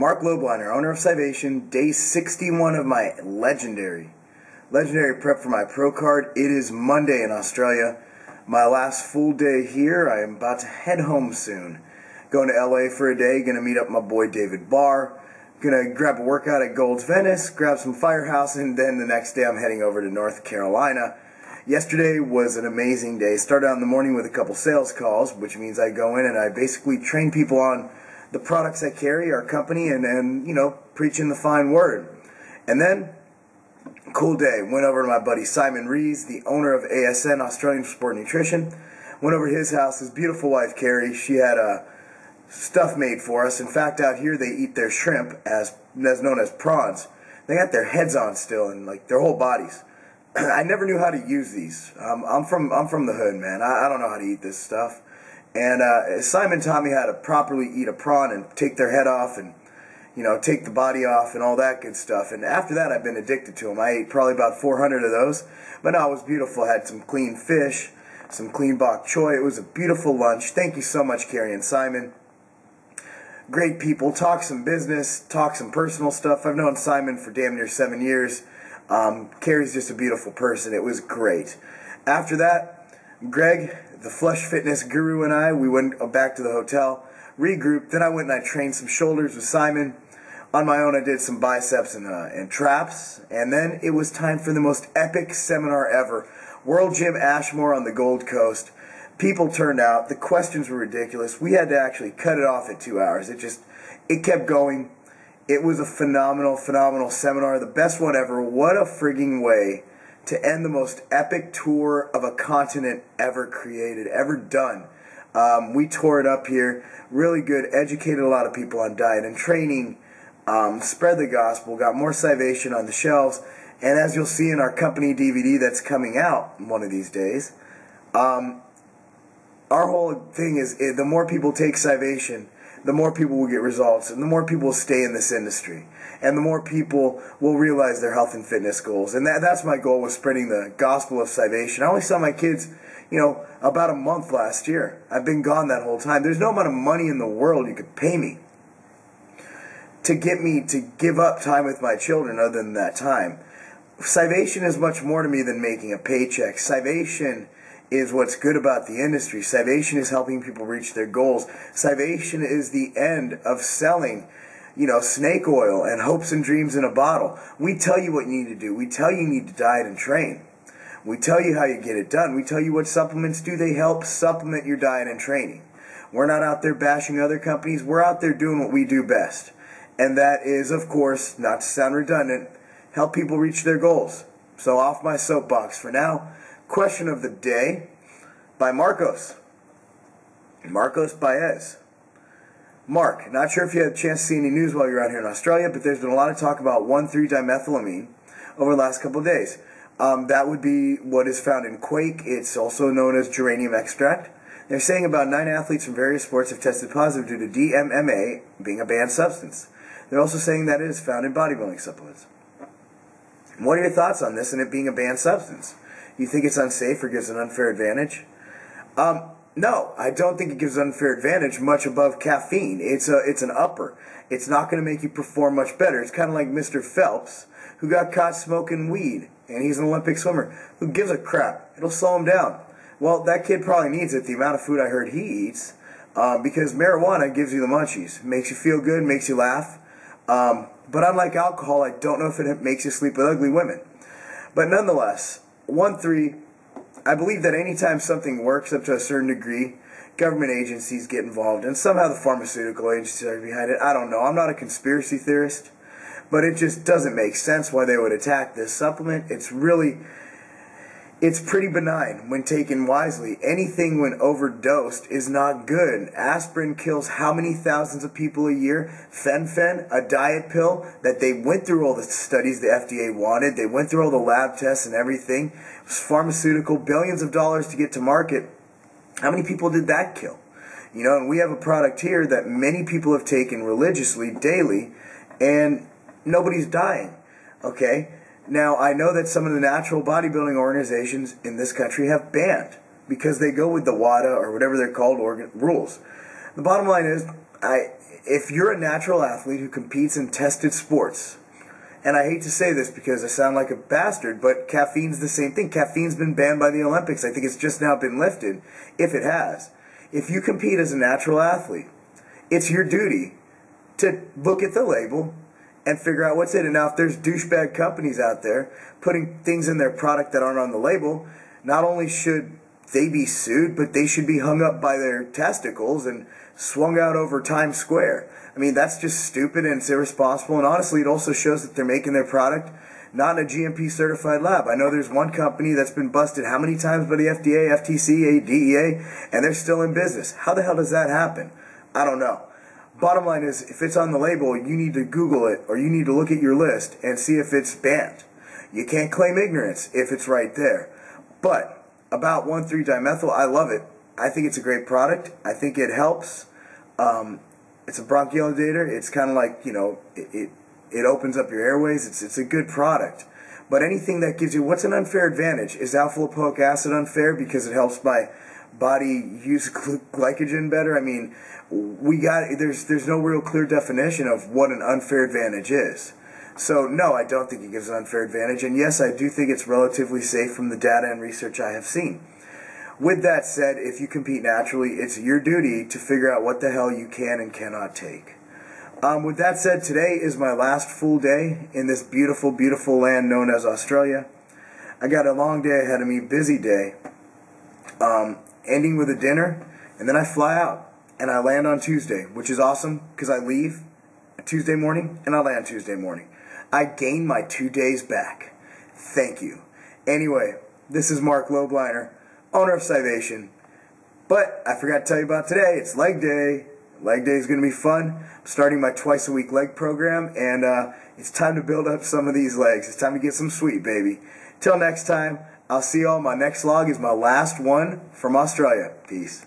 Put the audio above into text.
Marc Lobliner, owner of Civation, day 61 of my legendary prep for my pro card. It is Monday in Australia. My last full day here. I am about to head home soon. Going to LA for a day, gonna meet up with my boy David Barr. Gonna grab a workout at Gold's Venice, grab some Firehouse, and then the next day I'm heading over to North Carolina. Yesterday was an amazing day. Started out in the morning with a couple sales calls, which means I go in and I basically train people on the products I carry, our company, and you know, preaching the fine word. And then, cool day. Went over to my buddy Simon Rees, the owner of ASN, Australian Sport Nutrition. Went over to his house. His beautiful wife, Carrie, she had stuff made for us. In fact, out here they eat their shrimp, as known as prawns. They got their heads on still, and like their whole bodies. I never knew how to use these. I'm from the hood, man. I don't know how to eat this stuff. And Simon taught me how to properly eat a prawn and take their head off and, you know, take the body off and all that good stuff. And after that, I've been addicted to them. I ate probably about 400 of those. But no, it was beautiful. I had some clean fish, some clean bok choy. It was a beautiful lunch. Thank you so much, Carrie and Simon. Great people. Talk some business, talk some personal stuff. I've known Simon for damn near 7 years. Carrie's just a beautiful person. It was great. After that, Greg, the Flush Fitness guru, and I, we went back to the hotel, regrouped. Then I went and I trained some shoulders with Simon. On my own, I did some biceps and traps. And then it was time for the most epic seminar ever. World Gym Ashmore on the Gold Coast. People turned out. The questions were ridiculous. We had to actually cut it off at 2 hours. It kept going. It was a phenomenal seminar. The best one ever. What a frigging way to end the most epic tour of a continent ever created, ever done. We tore it up here. Really good. Educated a lot of people on diet and training. Spread the gospel. Got more Civation on the shelves. And as you'll see in our company DVD that's coming out one of these days, our whole thing is the more people take Civation, the more people will get results, and the more people will stay in this industry, and the more people will realize their health and fitness goals. And that's my goal, with spreading the gospel of Civation. I only saw my kids, you know, about a month last year. I've been gone that whole time. There's no amount of money in the world you could pay me to get me to give up time with my children other than that time. Civation is much more to me than making a paycheck. Civation is what's good about the industry. Civation is helping people reach their goals. Civation is the end of selling, you know, snake oil and hopes and dreams in a bottle. We tell you what you need to do. We tell you need to diet and train. We tell you how you get it done. We tell you what supplements do. They help supplement your diet and training. We're not out there bashing other companies. We're out there doing what we do best. And that is, of course, not to sound redundant, help people reach their goals. So off my soapbox for now. Question of the day by Marcos Baez. Mark, not sure if you had a chance to see any news while you're out here in Australia, but there's been a lot of talk about 1,3-dimethylamine over the last couple of days. That would be what is found in Quake. It's also known as geranium extract. They're saying about 9 athletes from various sports have tested positive due to DMMA being a banned substance. They're also saying that it is found in bodybuilding supplements. What are your thoughts on this and it being a banned substance? You think it's unsafe or gives an unfair advantage? No, I don't think it gives an unfair advantage much above caffeine. It's an upper. It's not going to make you perform much better. It's kind of like Mr. Phelps, who got caught smoking weed, and he's an Olympic swimmer. Who gives a crap? It'll slow him down. Well, that kid probably needs it, the amount of food I heard he eats, because marijuana gives you the munchies. Makes you feel good, makes you laugh. But unlike alcohol, I don't know if it makes you sleep with ugly women. But nonetheless, 1,3, I believe that anytime something works up to a certain degree, government agencies get involved, and somehow the pharmaceutical agencies are behind it. I don't know. I'm not a conspiracy theorist, but it just doesn't make sense why they would attack this supplement. It's pretty benign when taken wisely. Anything when overdosed is not good. Aspirin kills how many thousands of people a year? Fen-Phen, a diet pill that they went through all the studies the FDA wanted. They went through all the lab tests and everything. It was pharmaceutical, billions of dollars to get to market. How many people did that kill? You know, and we have a product here that many people have taken religiously, daily, and nobody's dying. Okay? Now, I know that some of the natural bodybuilding organizations in this country have banned because they go with the WADA or whatever they're called rules. The bottom line is, if you're a natural athlete who competes in tested sports, and I hate to say this because I sound like a bastard, but caffeine's the same thing. Caffeine's been banned by the Olympics. I think it's just now been lifted, if it has. If you compete as a natural athlete, it's your duty to look at the label and figure out what's in it. Now, if there's douchebag companies out there putting things in their product that aren't on the label, not only should they be sued, but they should be hung up by their testicles and swung out over Times Square. I mean, that's just stupid and it's irresponsible, and honestly, it also shows that they're making their product not in a GMP certified lab. I know there's one company that's been busted how many times by the FDA, FTC, DEA, and they're still in business. How the hell does that happen? I don't know. Bottom line is, if it's on the label, you need to Google it, or you need to look at your list and see if it's banned. You can't claim ignorance if it's right there. But about 1,3-dimethyl, I love it. I think it's a great product. I think it helps. It's a bronchodilator. It's kind of like, it opens up your airways. It's a good product. But anything that gives you, what's an unfair advantage? Is alpha-lipoic acid unfair because it helps my body use glycogen better? I mean, there's no real clear definition of what an unfair advantage is. So no, I don't think it gives an unfair advantage. And yes, I do think it's relatively safe from the data and research I have seen. With that said, if you compete naturally, it's your duty to figure out what the hell you can and cannot take. With that said, today is my last full day in this beautiful, beautiful land known as Australia. I got a long day ahead of me, busy day, ending with a dinner, and then I fly out, and I land on Tuesday, which is awesome, because I leave Tuesday morning, and I land Tuesday morning. I gained my 2 days back. Thank you. Anyway, this is Marc Lobliner, owner of Cybation. But I forgot to tell you about today. It's leg day. Leg day is going to be fun. I'm starting my twice-a-week leg program, and it's time to build up some of these legs. It's time to get some sweet, baby. Till next time, I'll see you all. My next vlog is my last one from Australia. Peace.